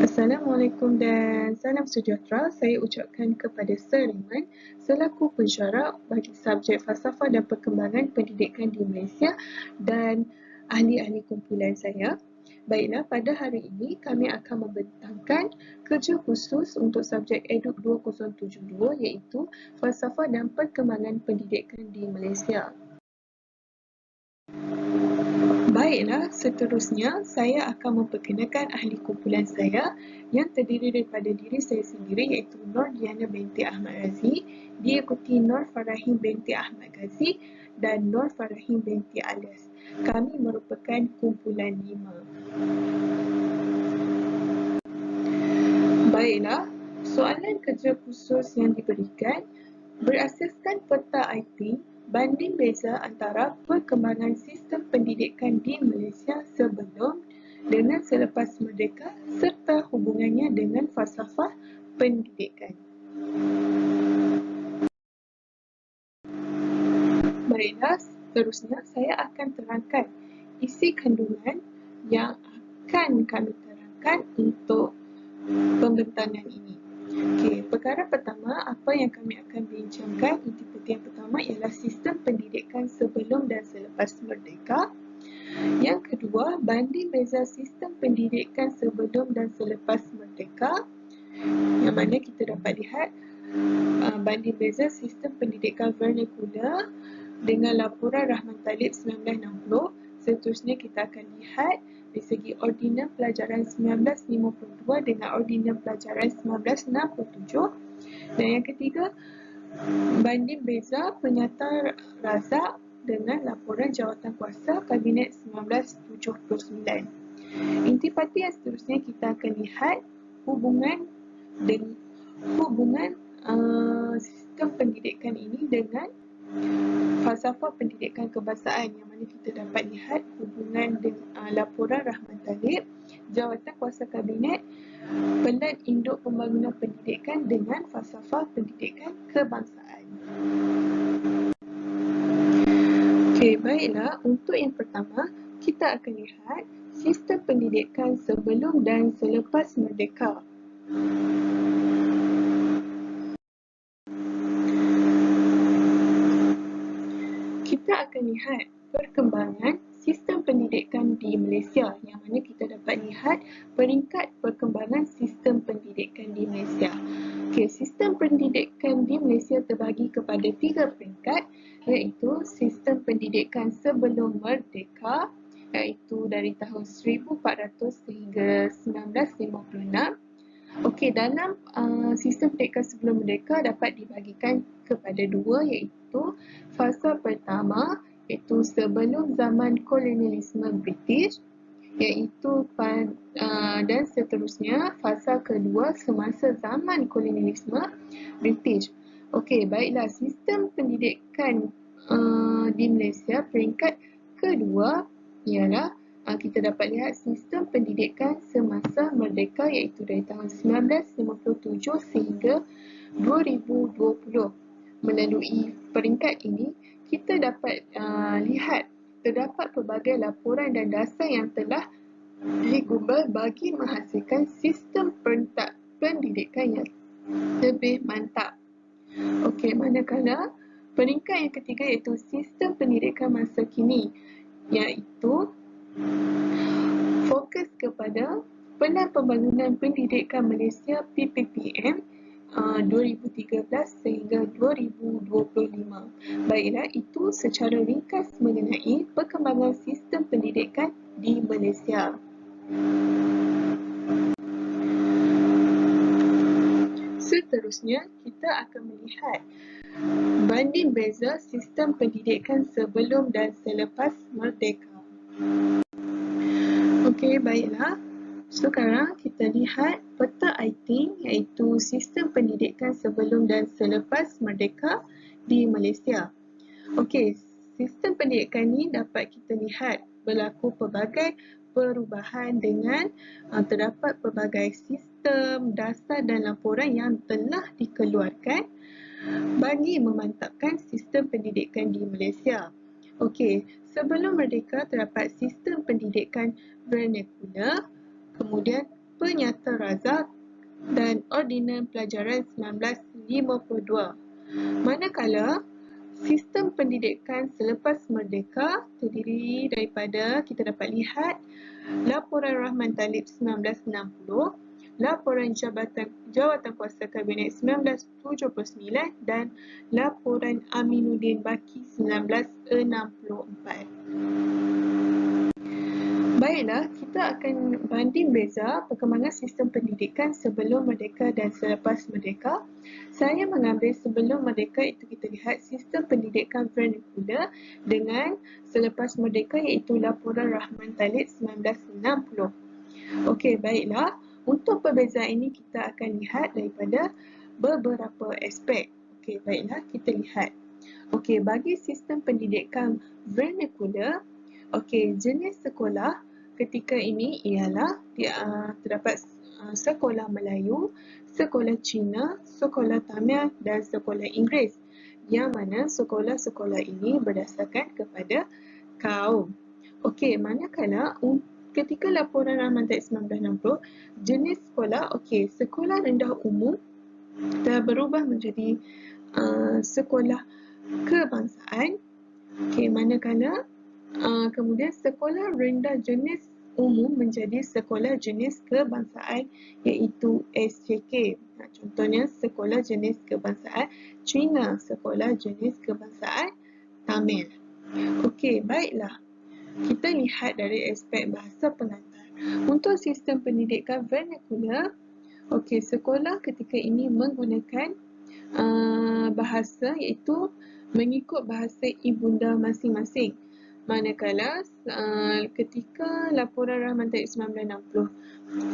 Assalamualaikum dan salam sejahtera. Saya ucapkan kepada Sir Riman selaku pensyarah bagi subjek falsafah dan perkembangan pendidikan di Malaysia dan ahli-ahli kumpulan saya. Baiklah, pada hari ini kami akan membentangkan kerja khusus untuk subjek EDUK 2072 iaitu falsafah dan perkembangan pendidikan di Malaysia. Baiklah, seterusnya saya akan memperkenalkan ahli kumpulan saya yang terdiri daripada diri saya sendiri iaitu Nur Diana binti Ahmad Razi, diikuti Nur Farahim binti Ahmad Ghazi dan Nur Farahim binti Alias. Kami merupakan kumpulan 5. Baiklah, soalan kerja khusus yang diberikan berasaskan peta IT banding beza antara perkembangan sistem pendidikan di Malaysia sebelum dengan selepas merdeka serta hubungannya dengan falsafah pendidikan. Baiklah, seterusnya saya akan terangkan isi kandungan yang akan kami terangkan untuk pembentangan ini. Okey, perkara pertama, apa yang kami akan bincangkan, inti yang pertama ialah sistem pendidikan sebelum dan selepas merdeka. Yang kedua, banding beza sistem pendidikan sebelum dan selepas merdeka, yang mana kita dapat lihat banding beza sistem pendidikan vernacular dengan laporan Rahman Talib 1960. Seterusnya kita akan lihat dari segi Ordinans Pelajaran 1952 dengan Ordinans Pelajaran 1967. Dan yang ketiga, banding beza Penyata Razak dengan laporan Jawatan Kuasa Kabinet 1979. Intipati yang seterusnya kita akan lihat hubungan sistem pendidikan ini dengan falsafah pendidikan kebangsaan, yang mana kita dapat lihat hubungan dengan laporan Rahman Talib, Jawatan Kuasa Kabinet, Pelan Induk Pembangunan Pendidikan dengan falsafah pendidikan kebangsaan. Okey, baiklah. Untuk yang pertama, kita akan lihat sistem pendidikan sebelum dan selepas merdeka. Kita akan lihat perkembangan sistem pendidikan di Malaysia, yang mana kita dapat lihat peringkat perkembangan sistem pendidikan di Malaysia. Okey, sistem pendidikan di Malaysia terbahagi kepada 3 peringkat, iaitu sistem pendidikan sebelum merdeka, iaitu dari tahun 1400 sehingga 1956. Okey, dalam sistem pendidikan sebelum merdeka dapat dibahagikan kepada 2, iaitu fasa pertama iaitu sebelum zaman kolonialisme British, iaitu dan seterusnya fasa kedua semasa zaman kolonialisme British. Okey, baiklah, sistem pendidikan di Malaysia peringkat kedua ialah kita dapat lihat sistem pendidikan semasa merdeka, iaitu dari tahun 1957 sehingga 2020. Melalui peringkat ini, kita dapat lihat terdapat pelbagai laporan dan dasar yang telah digubal bagi menghasilkan sistem pendidikan yang lebih mantap. Okey, manakala peringkat yang ketiga iaitu sistem pendidikan masa kini, iaitu fokus kepada Pelan Pembangunan Pendidikan Malaysia PPPM 2013 sehingga 2025. Baiklah, itu secara ringkas mengenai perkembangan sistem pendidikan di Malaysia. Seterusnya, kita akan melihat banding beza sistem pendidikan sebelum dan selepas merdeka. Okey, baiklah. Sekarang kita lihat peta IT, iaitu sistem pendidikan sebelum dan selepas merdeka di Malaysia. Okey, sistem pendidikan ini dapat kita lihat berlaku pelbagai perubahan dengan terdapat pelbagai sistem, dasar dan laporan yang telah dikeluarkan bagi memantapkan sistem pendidikan di Malaysia. Okey, sebelum merdeka terdapat sistem pendidikan vernacular, kemudian Penyata Razak dan Ordinan Pelajaran 1952. Manakala sistem pendidikan selepas merdeka terdiri daripada, kita dapat lihat, Laporan Rahman Talib 1960, Laporan Jawatan Kuasa Kabinet 1979 dan Laporan Aminuddin Baki 1964. Baiklah, kita akan banding beza perkembangan sistem pendidikan sebelum merdeka dan selepas merdeka. Saya mengambil sebelum merdeka, itu kita lihat sistem pendidikan vernacular, dengan selepas merdeka iaitu Laporan Rahman Talib 1960. Okey, baiklah. Untuk perbezaan ini kita akan lihat daripada beberapa aspek. Okey, baiklah, kita lihat. Okey, bagi sistem pendidikan vernacular, okey, jenis sekolah ketika ini ialah terdapat sekolah Melayu, sekolah Cina, sekolah Tamil dan sekolah Inggeris, yang mana sekolah-sekolah ini berdasarkan kepada kaum. Okey, manakala ketika Laporan Rahman Talib 1960, jenis sekolah, okey, sekolah rendah umum telah berubah menjadi sekolah kebangsaan. Okey, manakala kemudian sekolah rendah jenis umum menjadi sekolah jenis kebangsaan iaitu SJK. Contohnya sekolah jenis kebangsaan Cina, sekolah jenis kebangsaan Tamil. Okey, baiklah. Kita lihat dari aspek bahasa pengantar. Untuk sistem pendidikan vernacular, okey, sekolah ketika ini menggunakan bahasa iaitu mengikut bahasa ibunda masing-masing. Manakala ketika Laporan Rahman Talib 1960,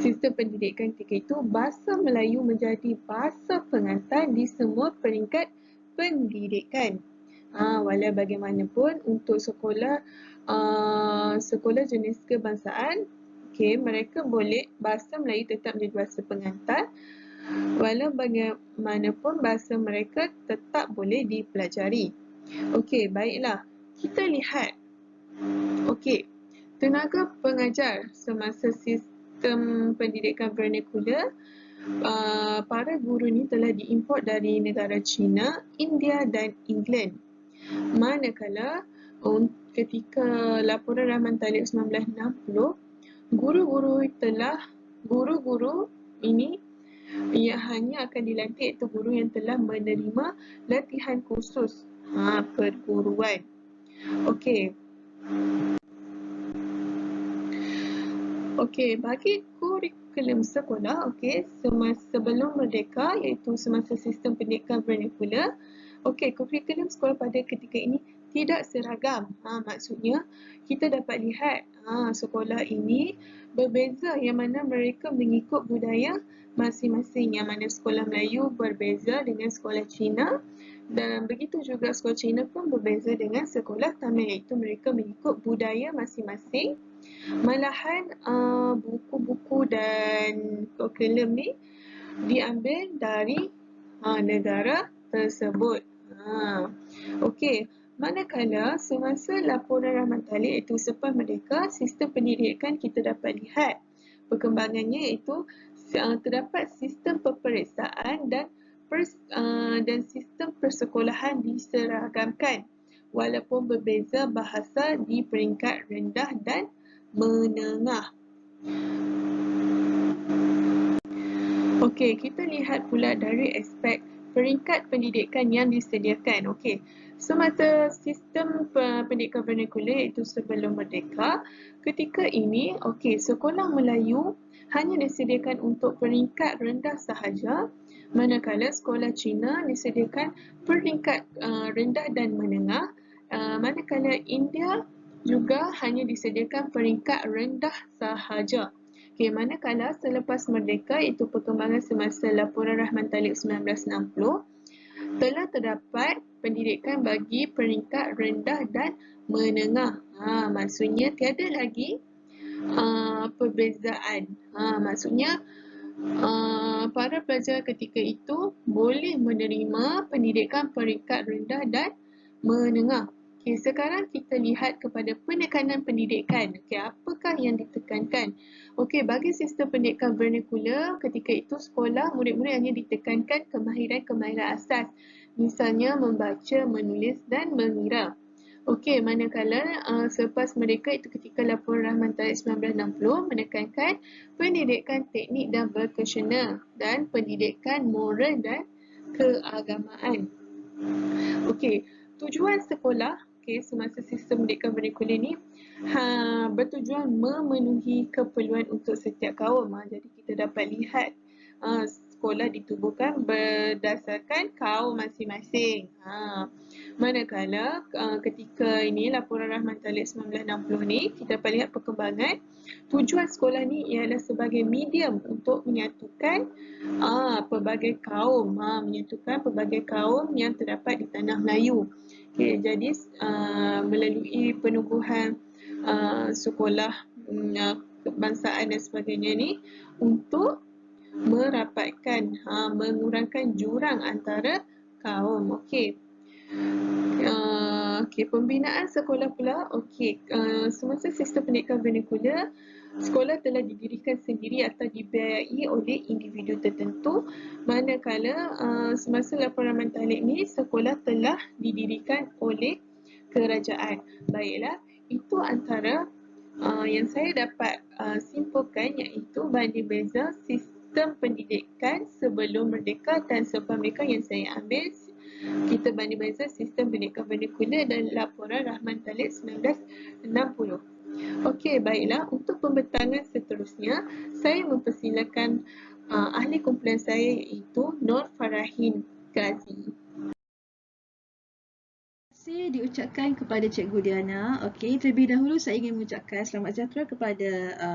sistem pendidikan ketika itu bahasa Melayu menjadi bahasa pengantar di semua peringkat pendidikan. Walau bagaimanapun untuk sekolah jenis kebangsaan, okey, mereka boleh bahasa Melayu tetap menjadi bahasa pengantar. Walau bagaimanapun bahasa mereka tetap boleh dipelajari. Okey, baiklah. Kita lihat. Okey, tenaga pengajar semasa sistem pendidikan vernacular, para guru ni telah diimport dari negara China, India dan England. Manakala ketika Laporan Rahman Talib 1960, guru-guru ini ia hanya akan dilantik iaitu guru yang telah menerima latihan khusus perguruan. Okey. Okey, bagi kurikulum sekolah, okey, sebelum merdeka iaitu semasa sistem pendidikan vernacular, okey, kurikulum sekolah pada ketika ini tidak seragam. Maksudnya kita dapat lihat sekolah ini berbeza, yang mana mereka mengikut budaya masing-masing, yang mana sekolah Melayu berbeza dengan sekolah Cina dan begitu juga sekolah Cina pun berbeza dengan sekolah Tamil, iaitu mereka mengikut budaya masing-masing. Malahan buku-buku dan kurikulum ni diambil dari negara tersebut. Okey, manakala semasa Laporan Rahman Talib iaitu selepas merdeka, sistem pendidikan kita dapat lihat perkembangannya iaitu terdapat sistem peperiksaan dan sistem persekolahan diseragamkan walaupun berbeza bahasa di peringkat rendah dan menengah. Okey, kita lihat pula dari aspek peringkat pendidikan yang disediakan. Okey, semasa sistem pendidikan vernacular iaitu sebelum merdeka, ketika ini okey, sekolah Melayu hanya disediakan untuk peringkat rendah sahaja, manakala sekolah Cina disediakan peringkat rendah dan menengah, manakala India juga hanya disediakan peringkat rendah sahaja. Okey, manakala selepas merdeka iaitu perkembangan semasa Laporan Rahman Talib 1960, telah terdapat pendidikan bagi peringkat rendah dan menengah. Maksudnya tiada lagi perbezaan. Maksudnya para pelajar ketika itu boleh menerima pendidikan peringkat rendah dan menengah. Okay, sekarang kita lihat kepada penekanan pendidikan. Okay, apakah yang ditekankan? Okay, bagi sistem pendidikan vernacular, ketika itu sekolah murid-murid hanya ditekankan kemahiran-kemahiran asas. Misalnya membaca, menulis dan mengira. Okey, manakala selepas mereka itu ketika laporan Rahman Talib 1960 menekankan pendidikan teknik dan vocational dan pendidikan moral dan keagamaan. Okey, tujuan sekolah semasa sistem pendidikan vernacular ni bertujuan memenuhi keperluan untuk setiap kaum. Jadi kita dapat lihat sekolah ditubuhkan berdasarkan kaum masing-masing. Manakala ketika ini laporan Rahman Talib 1960 ni kita dapat lihat perkembangan tujuan sekolah ni ialah sebagai medium untuk menyatukan pelbagai kaum, menyatukan pelbagai kaum yang terdapat di tanah Melayu. Okay, jadi melalui penubuhan sekolah kebangsaan dan sebagainya ni untuk merapatkan, mengurangkan jurang antara kaum. Okey. Pembinaan sekolah pula. Semasa sistem pendidikan vernacular, sekolah telah didirikan sendiri atau dibiayai oleh individu tertentu, manakala semasa laporan Rahman Talib ni sekolah telah didirikan oleh kerajaan. Baiklah, itu antara yang saya dapat simpulkan, iaitu banding beza sistem pendidikan sebelum merdeka dan selepas merdeka yang saya ambil. Kita banding beza sistem pendidikan vernacular dan laporan Rahman Talib 1960. Okey, baiklah. Untuk pembentangan seterusnya, saya mempersilakan ahli kumpulan saya iaitu Nur Farahin Ghazi. Terima kasih diucapkan kepada Cikgu Diana. Okey, terlebih dahulu saya ingin mengucapkan selamat sejahtera kepada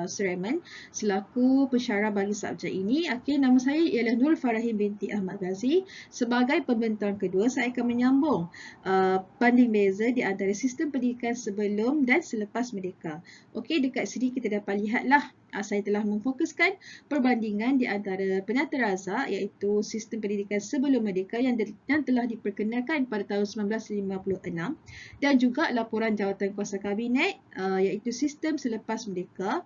Sulaiman selaku pensyarah bagi subjek ini. Okey, nama saya ialah Nur Farahin binti Ahmad Ghazi. Sebagai pembentang kedua, saya akan menyambung banding beza di antara sistem pendidikan sebelum dan selepas merdeka. Okey, dekat sini kita dapat lihatlah saya telah memfokuskan perbandingan di antara Penata Rasa iaitu sistem pendidikan sebelum merdeka yang telah diperkenalkan pada tahun 1956 dan juga laporan Jawatan Kuasa Kabinet iaitu sistem selepas merdeka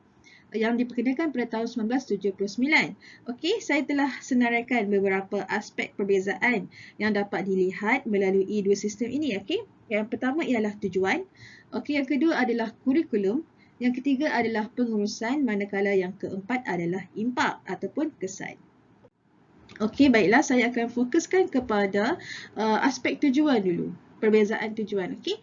yang diperkenalkan pada tahun 1979. Okey, saya telah senaraikan beberapa aspek perbezaan yang dapat dilihat melalui dua sistem ini. Okey, yang pertama ialah tujuan. Okey, yang kedua adalah kurikulum. Yang ketiga adalah pengurusan, manakala yang keempat adalah impak ataupun kesan. Okey, baiklah, saya akan fokuskan kepada aspek tujuan dulu. Perbezaan tujuan. Okey,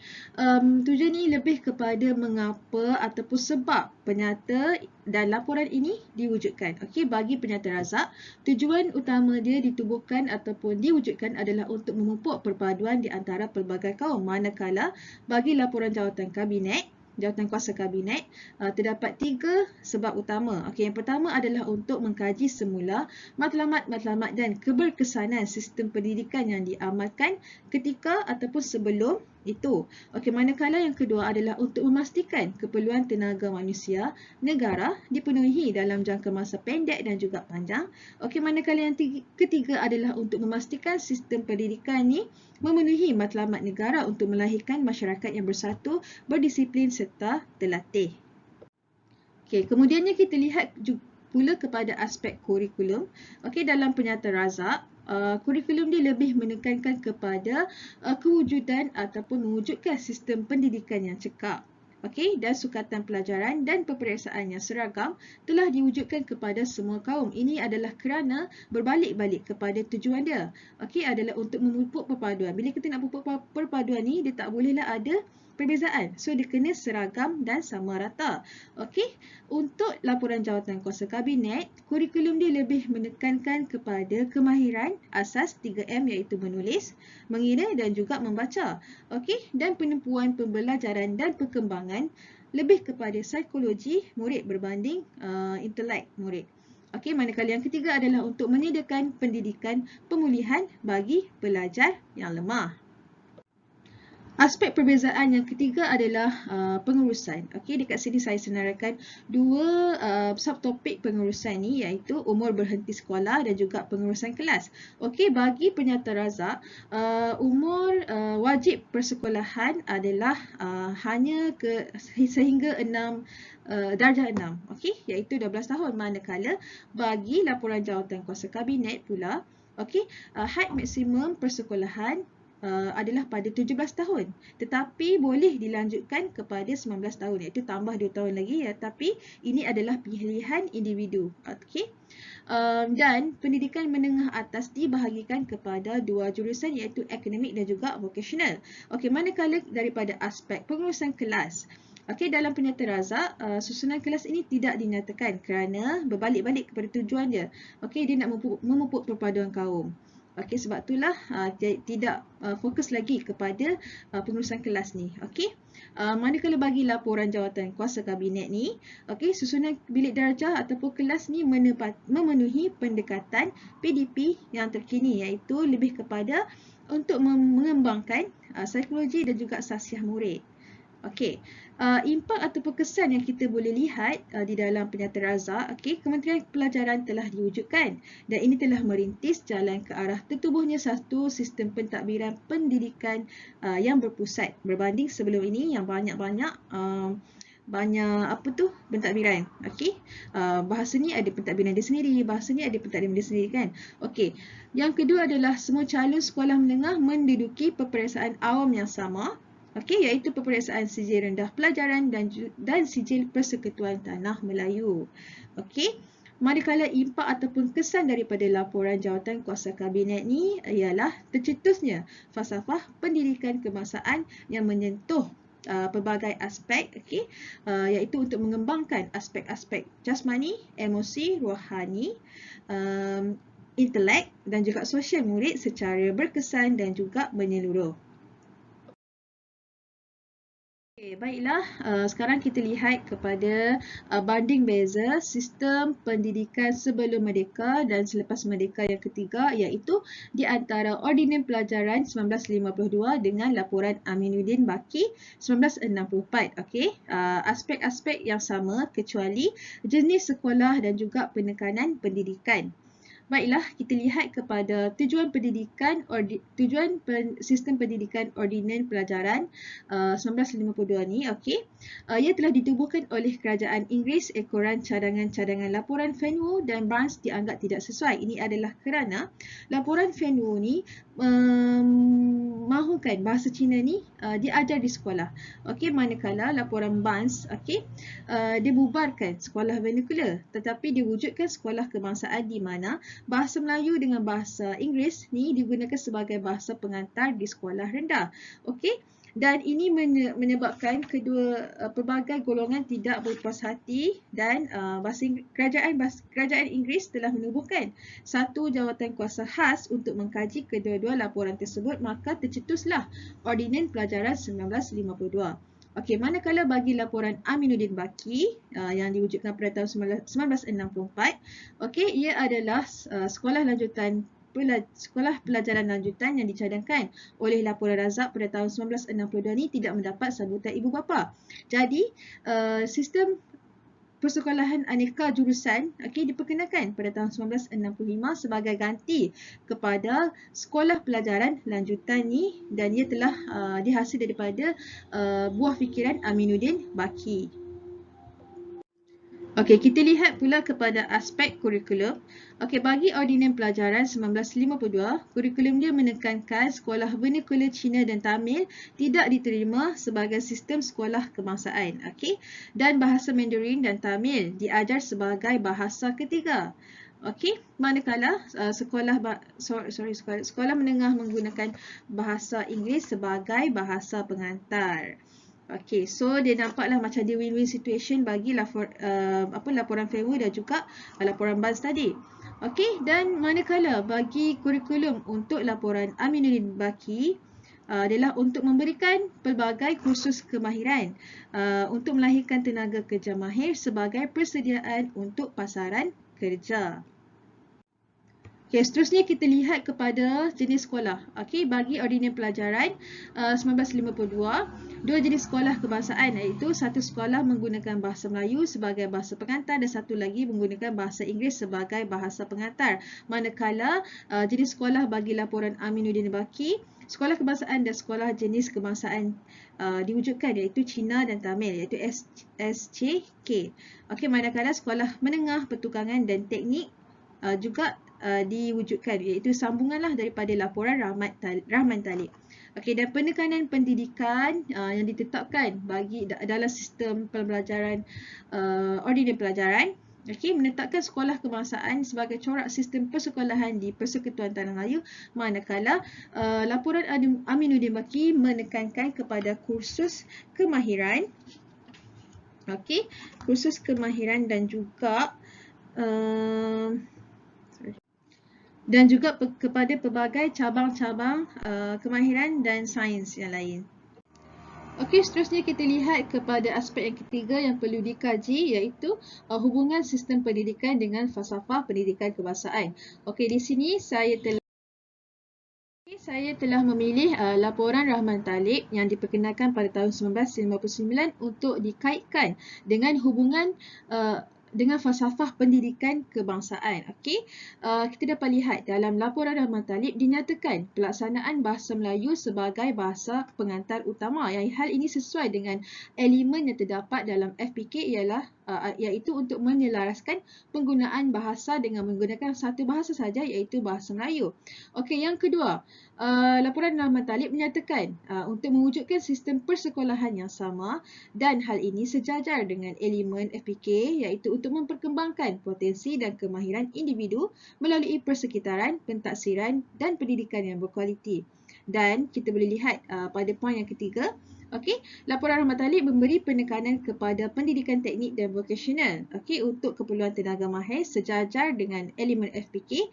tujuan ini lebih kepada mengapa ataupun sebab penyata dan laporan ini diwujudkan. Okey, bagi Penata Razak, tujuan utama dia ditubuhkan ataupun diwujudkan adalah untuk memupuk perpaduan di antara pelbagai kaum. Manakala bagi laporan Jawatan Kabinet, Jawatan Kuasa Kabinet, terdapat tiga sebab utama. Okey, yang pertama adalah untuk mengkaji semula matlamat-matlamat dan keberkesanan sistem pendidikan yang diamalkan ketika ataupun sebelum itu. Okey, manakala yang kedua adalah untuk memastikan keperluan tenaga manusia negara dipenuhi dalam jangka masa pendek dan juga panjang. Okey, manakala yang ketiga adalah untuk memastikan sistem pendidikan ni memenuhi matlamat negara untuk melahirkan masyarakat yang bersatu, berdisiplin serta terlatih. Okey, kemudiannya kita lihat pula kepada aspek kurikulum. Okey, dalam Penata Razak, kurikulum dia lebih menekankan kepada kewujudan ataupun mewujudkan sistem pendidikan yang cekap. Okey, dan sukatan pelajaran dan peperiksaan yang seragam telah diwujudkan kepada semua kaum. Ini adalah kerana berbalik-balik kepada tujuan dia. Okey, adalah untuk memupuk perpaduan. Bila kita nak pupuk perpaduan ni, dia tak bolehlah ada perbezaan. So, dia kena seragam dan sama rata. Okey, untuk laporan Jawatan Kuasa Kabinet, kurikulum dia lebih menekankan kepada kemahiran asas 3M iaitu menulis, mengira dan juga membaca. Okey, dan penempuan pembelajaran dan perkembangan lebih kepada psikologi murid berbanding intelek murid. Okey, manakala yang ketiga adalah untuk menyediakan pendidikan pemulihan bagi pelajar yang lemah. Aspek perbezaan yang ketiga adalah pengurusan. Okey, dekat sini saya senaraikan dua subtopik pengurusan ni, iaitu umur berhenti sekolah dan juga pengurusan kelas. Okey, bagi penyata razak, umur wajib persekolahan adalah hanya sehingga darjah 6, okey, iaitu 12 tahun. Manakala bagi laporan jawatan kuasa kabinet pula, okey, had maksimum persekolahan adalah pada 17 tahun, tetapi boleh dilanjutkan kepada 19 tahun, iaitu tambah 2 tahun lagi ya, tapi ini adalah pilihan individu. Okey. Dan pendidikan menengah atas dibahagikan kepada dua jurusan, iaitu akademik dan juga vocational. Okey, manakala daripada aspek pengurusan kelas, okey, dalam penyata razak, susunan kelas ini tidak dinyatakan kerana berbalik-balik kepada tujuan dia. Okey, dia nak memupuk perpaduan kaum. Okey, sebab itulah tidak fokus lagi kepada pengurusan kelas ni. Okey. Manakala bagi laporan jawatan kuasa kabinet ni, okey, susunan bilik darjah ataupun kelas ni memenuhi pendekatan PDP yang terkini, iaitu lebih kepada untuk mengembangkan psikologi dan juga sasiah murid. Okey, impak ataupun kesan yang kita boleh lihat di dalam penyata razak, okey, Kementerian Pelajaran telah diwujudkan dan ini telah merintis jalan ke arah tertubuhnya satu sistem pentadbiran pendidikan yang berpusat berbanding sebelum ini yang banyak pentadbiran. Okey, bahasa ni ada pentadbiran dia sendiri, bahasa ni ada pentadbiran dia sendiri kan. Okey, yang kedua adalah semua calon sekolah menengah menduduki peperiksaan awam yang sama. Okey, iaitu peperiksaan sijil rendah pelajaran dan sijil Persekutuan Tanah Melayu. Okey, manakala impak ataupun kesan daripada laporan jawatan kuasa kabinet ni ialah tercetusnya falsafah pendidikan kebangsaan yang menyentuh pelbagai aspek, okey, iaitu untuk mengembangkan aspek-aspek jasmani, emosi, rohani, intelek dan juga sosial murid secara berkesan dan juga menyeluruh. Okay, baiklah, sekarang kita lihat kepada banding beza sistem pendidikan sebelum merdeka dan selepas merdeka yang ketiga, iaitu di antara Ordinan Pelajaran 1952 dengan laporan Aminuddin Baki 1964. Okey, aspek-aspek yang sama kecuali jenis sekolah dan juga penekanan pendidikan. Baiklah, kita lihat kepada tujuan sistem pendidikan Ordinan Pelajaran 1952 ni, okey. Ia telah ditubuhkan oleh kerajaan Inggeris ekoran cadangan-cadangan laporan Fenway dan Barnes dianggap tidak sesuai. Ini adalah kerana laporan Fenway ni mahukan bahasa Cina ni diajar di sekolah. Okey, manakala laporan Barnes, okey, dia bubarkan sekolah vernacular tetapi dia wujudkan sekolah kebangsaan di mana bahasa Melayu dengan bahasa Inggeris ni digunakan sebagai bahasa pengantar di sekolah rendah. Okey, dan ini menyebabkan kedua pelbagai golongan tidak berpuas hati dan kerajaan Inggeris telah menubuhkan satu jawatan kuasa khas untuk mengkaji kedua-dua laporan tersebut, maka tercetuslah Ordinan Pelajaran 1952. Okey, manakala bagi laporan Aminuddin Baki yang diwujudkan pada tahun 1964, okey, ia adalah sekolah pelajaran lanjutan yang dicadangkan oleh laporan razak pada tahun 1962 ni tidak mendapat sambutan ibu bapa. Jadi, sistem persekolahan aneka jurusan, okey, diperkenalkan pada tahun 1965 sebagai ganti kepada sekolah pelajaran lanjutan ni dan ia telah dihasil daripada buah fikiran Aminuddin Baki. Okey, kita lihat pula kepada aspek kurikulum. Okey, bagi Ordinan Pelajaran 1952, kurikulum dia menekankan sekolah vernacular Cina dan Tamil tidak diterima sebagai sistem sekolah kebangsaan. Okey, dan bahasa Mandarin dan Tamil diajar sebagai bahasa ketiga. Okey, manakala sekolah menengah menggunakan bahasa Inggeris sebagai bahasa pengantar. Okey, so dia nampaklah macam dia win-win situation bagi laporan Fenway dan juga laporan Barnes tadi. Okey, dan manakala bagi kurikulum untuk laporan Aminuddin Baki adalah untuk memberikan pelbagai kursus kemahiran untuk melahirkan tenaga kerja mahir sebagai persediaan untuk pasaran kerja. Okey, seterusnya kita lihat kepada jenis sekolah. Okey, bagi ordinary pelajaran 1952, dua jenis sekolah kebangsaan, iaitu satu sekolah menggunakan bahasa Melayu sebagai bahasa pengantar dan satu lagi menggunakan bahasa Inggeris sebagai bahasa pengantar. Manakala jenis sekolah bagi laporan Aminuddin Baki, sekolah kebangsaan dan sekolah jenis kebangsaan diwujudkan, iaitu Cina dan Tamil, iaitu SCK. Okey, manakala sekolah menengah, pertukangan dan teknik juga diwujudkan, iaitu sambunganlah daripada laporan Rahman Talib. Okey, dan penekanan pendidikan yang ditetapkan bagi dalam sistem pembelajaran ordinary pelajaran, okey, menetapkan sekolah kebangsaan sebagai corak sistem persekolahan di Persekutuan Tanah Melayu, manakala laporan Aminuddin Baki menekankan kepada kursus kemahiran, okey, kursus kemahiran dan juga kepada pelbagai cabang-cabang kemahiran dan sains yang lain. Okey, seterusnya kita lihat kepada aspek yang ketiga yang perlu dikaji, iaitu hubungan sistem pendidikan dengan falsafah pendidikan kebangsaan. Okey, di sini saya telah memilih laporan Rahman Talib yang diperkenalkan pada tahun 1959 untuk dikaitkan dengan hubungan dengan falsafah pendidikan kebangsaan. Okey, kita dapat lihat dalam laporan Rahman Talib dinyatakan pelaksanaan bahasa Melayu sebagai bahasa pengantar utama, yang hal ini sesuai dengan elemen yang terdapat dalam FPK iaitu untuk menyelaraskan penggunaan bahasa dengan menggunakan satu bahasa saja, iaitu bahasa Melayu. Okey, yang kedua, laporan Rahman Talib menyatakan untuk mewujudkan sistem persekolahan yang sama, dan hal ini sejajar dengan elemen FPK, iaitu untuk memperkembangkan potensi dan kemahiran individu melalui persekitaran, pentaksiran dan pendidikan yang berkualiti. Dan kita boleh lihat pada poin yang ketiga, okey, laporan Rahman Talib memberi penekanan kepada pendidikan teknik dan vokasional, okey, untuk keperluan tenaga mahir sejajar dengan elemen FPK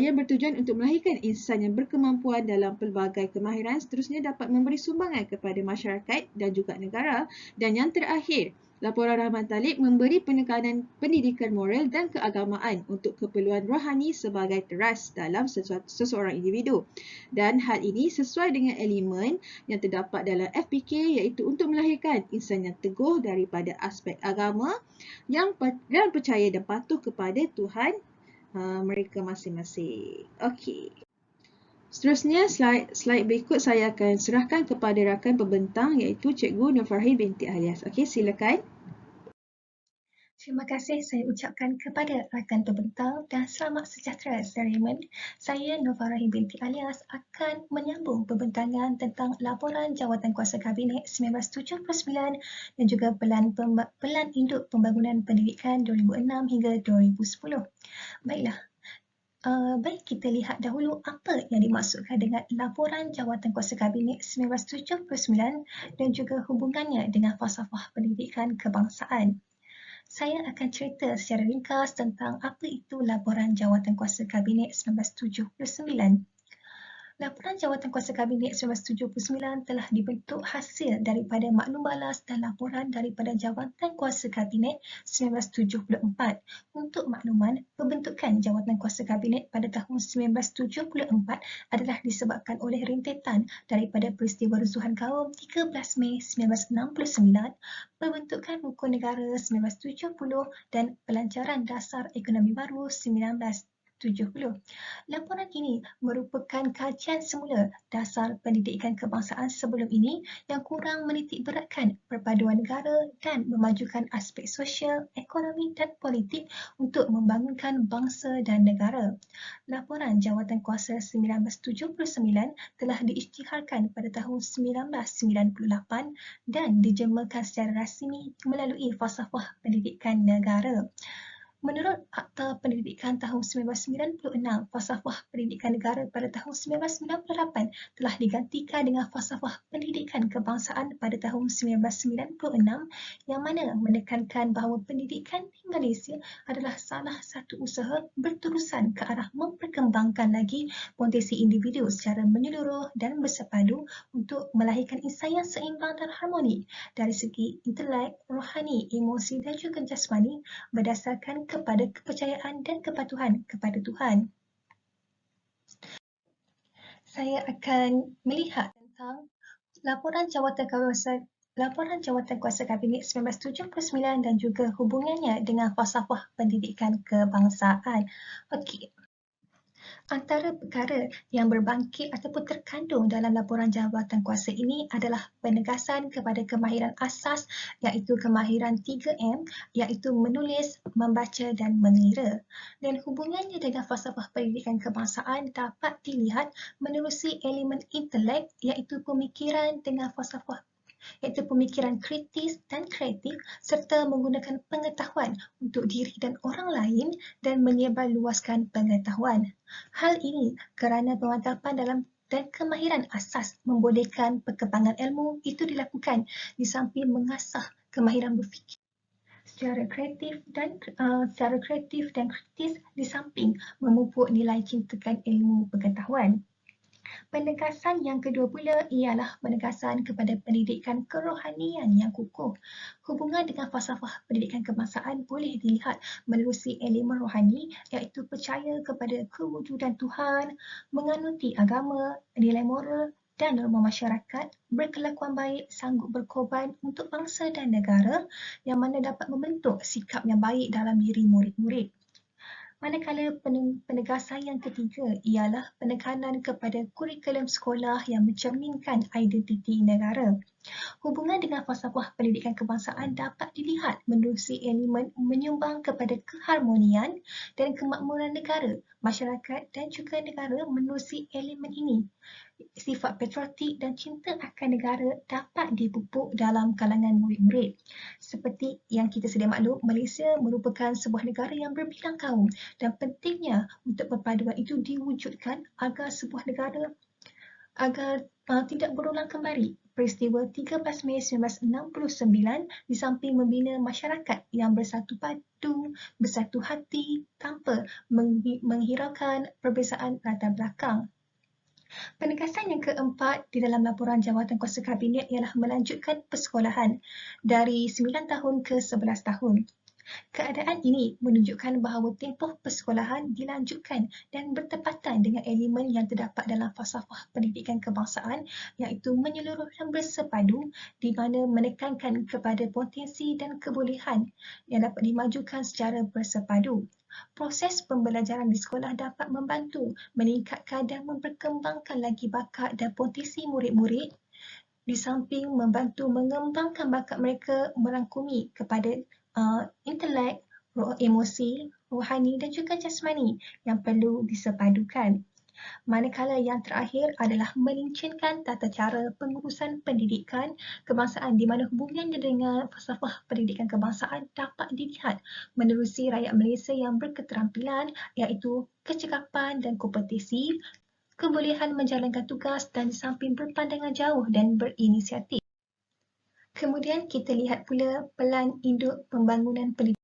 yang bertujuan untuk melahirkan insan yang berkemampuan dalam pelbagai kemahiran, seterusnya dapat memberi sumbangan kepada masyarakat dan juga negara. Dan yang terakhir, laporan Rahman Talib memberi penekanan pendidikan moral dan keagamaan untuk keperluan rohani sebagai teras dalam seseorang individu. Dan hal ini sesuai dengan elemen yang terdapat dalam FPK, iaitu untuk melahirkan insan yang teguh daripada aspek agama yang percaya dan patuh kepada Tuhan mereka masing-masing. Okey. Seterusnya, slide berikut saya akan serahkan kepada rakan pembentang, iaitu Cikgu Nur Farhin binti Alias. Okey, silakan. Terima kasih saya ucapkan kepada rakan pembentang dan selamat sejahtera Raymond. Saya Nur Farhin binti Alias akan menyambung pembentangan tentang laporan Jawatankuasa Kabinet 1979 dan juga Pelan Induk Pembangunan Pendidikan 2006 hingga 2010. Baiklah. Baik, kita lihat dahulu apa yang dimaksudkan dengan laporan Jawatankuasa Kabinet 1979 dan juga hubungannya dengan falsafah pendidikan kebangsaan. Saya akan cerita secara ringkas tentang apa itu laporan Jawatankuasa Kabinet 1979. Laporan Jawatankuasa Kabinet 1979 telah dibentuk hasil daripada maklum balas dan laporan daripada Jawatankuasa Kabinet 1974. Untuk makluman, pembentukan Jawatankuasa Kabinet pada tahun 1974 adalah disebabkan oleh rentetan daripada peristiwa rusuhan kaum 13 Mei 1969, pembentukan Hukum Negara 1970 dan Pelancaran Dasar Ekonomi Baru 1970. Laporan ini merupakan kajian semula dasar pendidikan kebangsaan sebelum ini yang kurang menitik beratkan perpaduan negara dan memajukan aspek sosial, ekonomi dan politik untuk membangunkan bangsa dan negara. Laporan Jawatankuasa 1979 telah diisytiharkan pada tahun 1998 dan dijemakan secara rasmi melalui falsafah pendidikan negara. Menurut Akta Pendidikan tahun 1996, falsafah pendidikan negara pada tahun 1998 telah digantikan dengan falsafah pendidikan kebangsaan pada tahun 1996 yang mana menekankan bahawa pendidikan di Malaysia adalah salah satu usaha berterusan ke arah memperkembangkan lagi potensi individu secara menyeluruh dan bersepadu untuk melahirkan insan yang seimbang dan harmoni dari segi intelek, rohani, emosi dan juga jasmani berdasarkan kepada kepercayaan dan kepatuhan kepada Tuhan. saya akan melihat tentang Laporan Jawatan Kuasa Kabinet 1979 dan juga hubungannya dengan falsafah pendidikan kebangsaan. Okey. Antara perkara yang berbangkit ataupun terkandung dalam laporan jawatan kuasa ini adalah penegasan kepada kemahiran asas iaitu kemahiran 3M iaitu menulis, membaca dan mengira. Dan hubungannya dengan falsafah pendidikan kebangsaan dapat dilihat menerusi elemen intelek iaitu pemikiran dengan falsafah iaitu pemikiran kritis dan kreatif serta menggunakan pengetahuan untuk diri dan orang lain dan menyebarluaskan pengetahuan. Hal ini kerana pemantapan dalam dan kemahiran asas membolehkan perkembangan ilmu itu dilakukan di samping mengasah kemahiran berfikir secara kreatif dan kritis di samping memupuk nilai cintakan ilmu pengetahuan. Penegasan yang kedua pula ialah penegasan kepada pendidikan kerohanian yang kukuh. Hubungan dengan falsafah pendidikan kebangsaan boleh dilihat menerusi elemen rohani iaitu percaya kepada kewujudan Tuhan, menganuti agama, nilai moral dan norma masyarakat, berkelakuan baik, sanggup berkorban untuk bangsa dan negara yang mana dapat membentuk sikap yang baik dalam diri murid-murid. Manakala penegasan yang ketiga ialah penekanan kepada kurikulum sekolah yang mencerminkan identiti negara. Hubungan dengan falsafah pendidikan kebangsaan dapat dilihat menerusi elemen menyumbang kepada keharmonian dan kemakmuran negara, masyarakat dan juga negara menerusi elemen ini. Sifat patriotik dan cinta akan negara dapat dipupuk dalam kalangan murid-murid. Seperti yang kita sedia maklum, Malaysia merupakan sebuah negara yang berbilang kaum dan pentingnya untuk perpaduan itu diwujudkan agar sebuah negara tidak berulang kembali. Peristiwa 13 Mei 1969 di samping membina masyarakat yang bersatu padu, bersatu hati tanpa menghiraukan perbezaan latar belakang. Penegasan yang keempat di dalam laporan jawatan kuasa kabinet ialah melanjutkan persekolahan dari 9 tahun ke 11 tahun. Keadaan ini menunjukkan bahawa tempoh persekolahan dilanjutkan dan bertepatan dengan elemen yang terdapat dalam falsafah pendidikan kebangsaan iaitu menyeluruh dan bersepadu di mana menekankan kepada potensi dan kebolehan yang dapat dimajukan secara bersepadu. Proses pembelajaran di sekolah dapat membantu meningkatkan dan memperkembangkan lagi bakat dan potensi murid-murid di samping membantu mengembangkan bakat mereka merangkumi kepada intelek, emosi, rohani dan juga jasmani yang perlu disepadukan. Manakala yang terakhir adalah melincinkan tata cara pengurusan pendidikan kebangsaan di mana hubungannya dengan falsafah pendidikan kebangsaan dapat dilihat menerusi rakyat Malaysia yang berketerampilan iaitu kecekapan dan kompetisi, kebolehan menjalankan tugas dan di samping berpandangan jauh dan berinisiatif. Kemudian kita lihat pula pelan induk pembangunan pendidikan.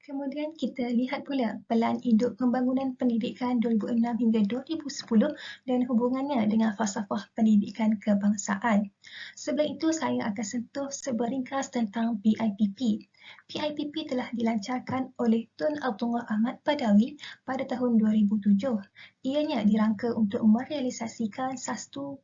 Kemudian kita lihat pula Pelan Induk Pembangunan Pendidikan 2006 hingga 2010 dan hubungannya dengan falsafah pendidikan kebangsaan. Sebelum itu saya akan sentuh sebuah ringkas tentang PIPP. PIPP telah dilancarkan oleh Tun Abdullah Ahmad Badawi pada tahun 2007. Ianya dirangka untuk merealisasikan satu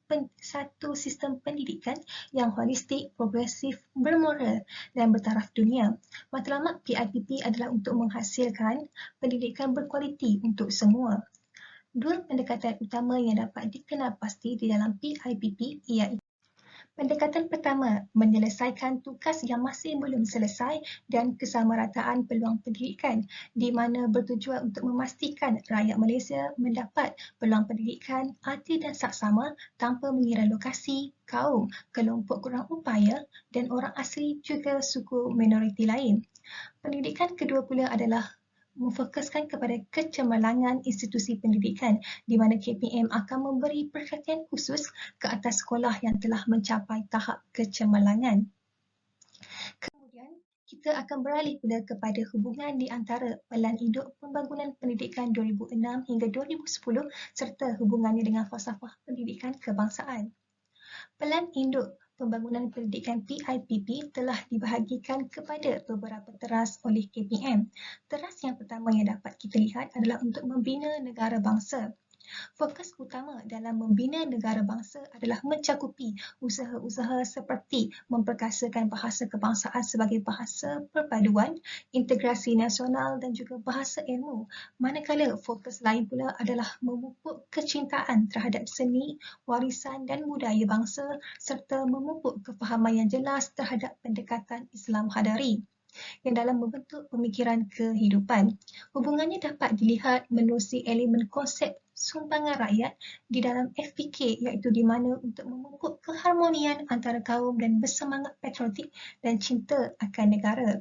sistem pendidikan yang holistik, progresif, bermoral dan bertaraf dunia. Matlamat PIPP adalah untuk menghasilkan pendidikan berkualiti untuk semua. Dua pendekatan utama yang dapat dikenal pasti di dalam PIPP iaitu pendekatan pertama, menyelesaikan tugas yang masih belum selesai dan kesamarataan peluang pendidikan di mana bertujuan untuk memastikan rakyat Malaysia mendapat peluang pendidikan adil dan saksama tanpa mengira lokasi, kaum, kelompok kurang upaya dan orang asli juga suku minoriti lain. Pendidikan kedua pula adalah memfokuskan kepada kecemerlangan institusi pendidikan di mana KPM akan memberi perhatian khusus ke atas sekolah yang telah mencapai tahap kecemerlangan. Kemudian, kita akan beralih pula kepada hubungan di antara Pelan Induk Pembangunan Pendidikan 2006 hingga 2010 serta hubungannya dengan falsafah pendidikan kebangsaan. Pelan Induk Pembangunan Pendidikan PIPP telah dibahagikan kepada beberapa teras oleh KPM. Teras yang pertama yang dapat kita lihat adalah untuk membina negara bangsa. Fokus utama dalam membina negara bangsa adalah mencakupi usaha-usaha seperti memperkasakan bahasa kebangsaan sebagai bahasa perpaduan, integrasi nasional dan juga bahasa ilmu. Manakala fokus lain pula adalah memupuk kecintaan terhadap seni, warisan dan budaya bangsa serta memupuk kefahaman yang jelas terhadap pendekatan Islam hadari yang dalam membentuk pemikiran kehidupan. Hubungannya dapat dilihat menerusi elemen konsep sumbangan rakyat di dalam FPK iaitu di mana untuk memupuk keharmonian antara kaum dan bersemangat patriotik dan cinta akan negara.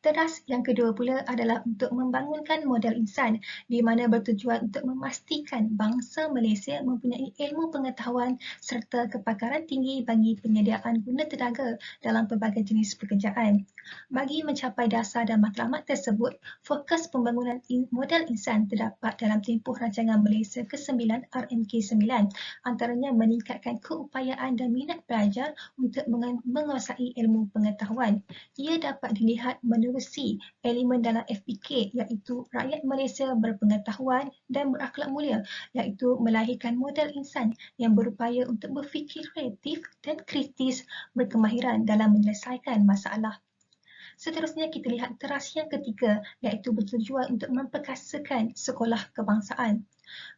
Teras yang kedua pula adalah untuk membangunkan modal insan di mana bertujuan untuk memastikan bangsa Malaysia mempunyai ilmu pengetahuan serta kepakaran tinggi bagi penyediaan guna tenaga dalam pelbagai jenis pekerjaan. Bagi mencapai dasar dan matlamat tersebut, fokus pembangunan modal insan terdapat dalam tempoh rancangan Malaysia ke-9 RMK9, antaranya meningkatkan keupayaan dan minat pelajar untuk menguasai ilmu pengetahuan. Ia dapat dilihat menerusi elemen dalam FPK iaitu rakyat Malaysia berpengetahuan dan berakhlak mulia iaitu melahirkan modal insan yang berupaya untuk berfikir kreatif dan kritis berkemahiran dalam menyelesaikan masalah. Seterusnya kita lihat teras yang ketiga iaitu bertujuan untuk memperkasakan sekolah kebangsaan.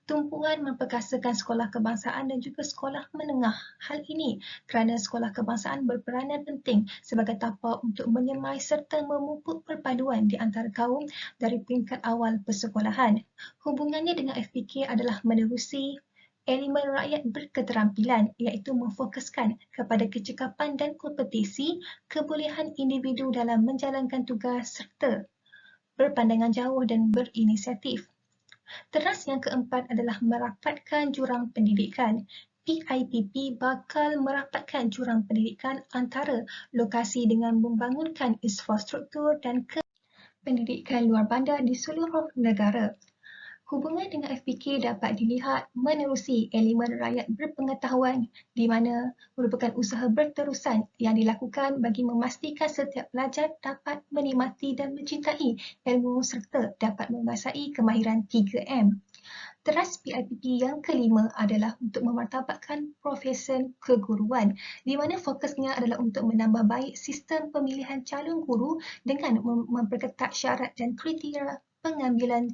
Tumpuan memperkasakan sekolah kebangsaan dan juga sekolah menengah. Hal ini kerana sekolah kebangsaan berperanan penting sebagai tapak untuk menyemai serta memupuk perpaduan di antara kaum dari peringkat awal persekolahan. Hubungannya dengan FPK adalah menerusi elemen rakyat berketerampilan iaitu memfokuskan kepada kecekapan dan kompetisi, kebolehan individu dalam menjalankan tugas serta berpandangan jauh dan berinisiatif. Teras yang keempat adalah merapatkan jurang pendidikan. PIPP bakal merapatkan jurang pendidikan antara lokasi dengan membangunkan infrastruktur dan pendidikan luar bandar di seluruh negara. Hubungan dengan FPK dapat dilihat menerusi elemen rakyat berpengetahuan di mana merupakan usaha berterusan yang dilakukan bagi memastikan setiap pelajar dapat menikmati dan mencintai ilmu serta dapat menguasai kemahiran 3M. Teras PIPP yang kelima adalah untuk memartabatkan profesion keguruan di mana fokusnya adalah untuk menambah baik sistem pemilihan calon guru dengan memperketat syarat dan kriteria pengambilan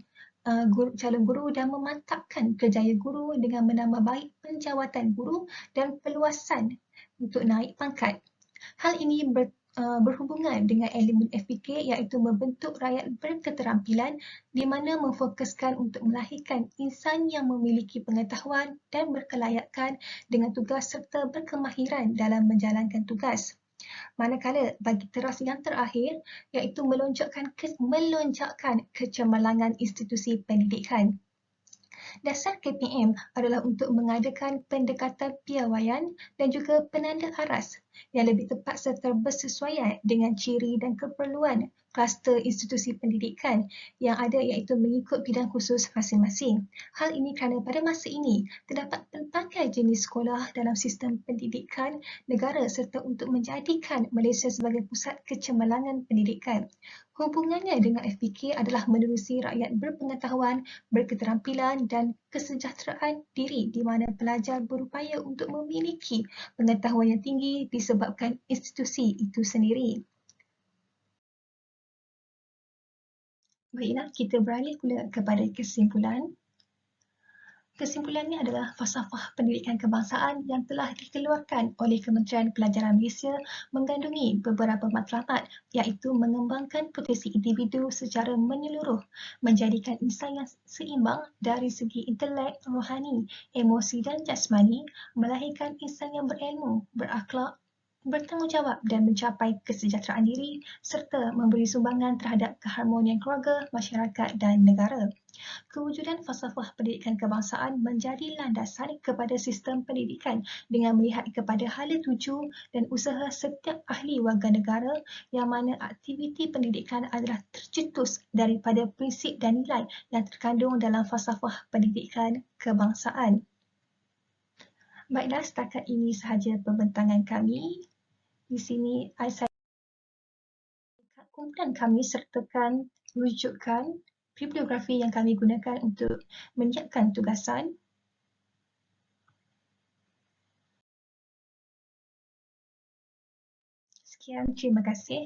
calon guru dan memantapkan kerjaya guru dengan menambah baik penjawatan guru dan peluasan untuk naik pangkat. Hal ini berhubungan dengan elemen FPK iaitu membentuk rakyat berketerampilan di mana memfokuskan untuk melahirkan insan yang memiliki pengetahuan dan berkelayakan dengan tugas serta berkemahiran dalam menjalankan tugas. Manakala bagi teras yang terakhir iaitu melonjakkan kecemerlangan institusi pendidikan. Dasar KPM adalah untuk mengadakan pendekatan piawaian dan juga penanda aras yang lebih tepat serta bersesuaian dengan ciri dan keperluan kluster institusi pendidikan yang ada iaitu mengikut bidang khusus masing-masing. Hal ini kerana pada masa ini terdapat pelbagai jenis sekolah dalam sistem pendidikan negara serta untuk menjadikan Malaysia sebagai pusat kecemerlangan pendidikan. Hubungannya dengan FPK adalah menerusi rakyat berpengetahuan, berketerampilan dan kesejahteraan diri di mana pelajar berupaya untuk memiliki pengetahuan yang tinggi disebabkan institusi itu sendiri. Baiklah, kita beralih pula kepada kesimpulan. Kesimpulannya adalah falsafah pendidikan kebangsaan yang telah dikeluarkan oleh Kementerian Pelajaran Malaysia mengandungi beberapa matlamat iaitu mengembangkan potensi individu secara menyeluruh, menjadikan insan yang seimbang dari segi intelek, rohani, emosi dan jasmani, melahirkan insan yang berilmu, berakhlak, bertanggungjawab dan mencapai kesejahteraan diri serta memberi sumbangan terhadap keharmonian keluarga, masyarakat dan negara. Kewujudan falsafah pendidikan kebangsaan menjadi landasan kepada sistem pendidikan dengan melihat kepada hala tuju dan usaha setiap ahli warga negara yang mana aktiviti pendidikan adalah tercetus daripada prinsip dan nilai yang terkandung dalam falsafah pendidikan kebangsaan. Baiklah, setakat ini sahaja pembentangan kami. Di sini saya kumpulan kami sertakan rujukan bibliografi yang kami gunakan untuk menyiapkan tugasan. Sekian, terima kasih.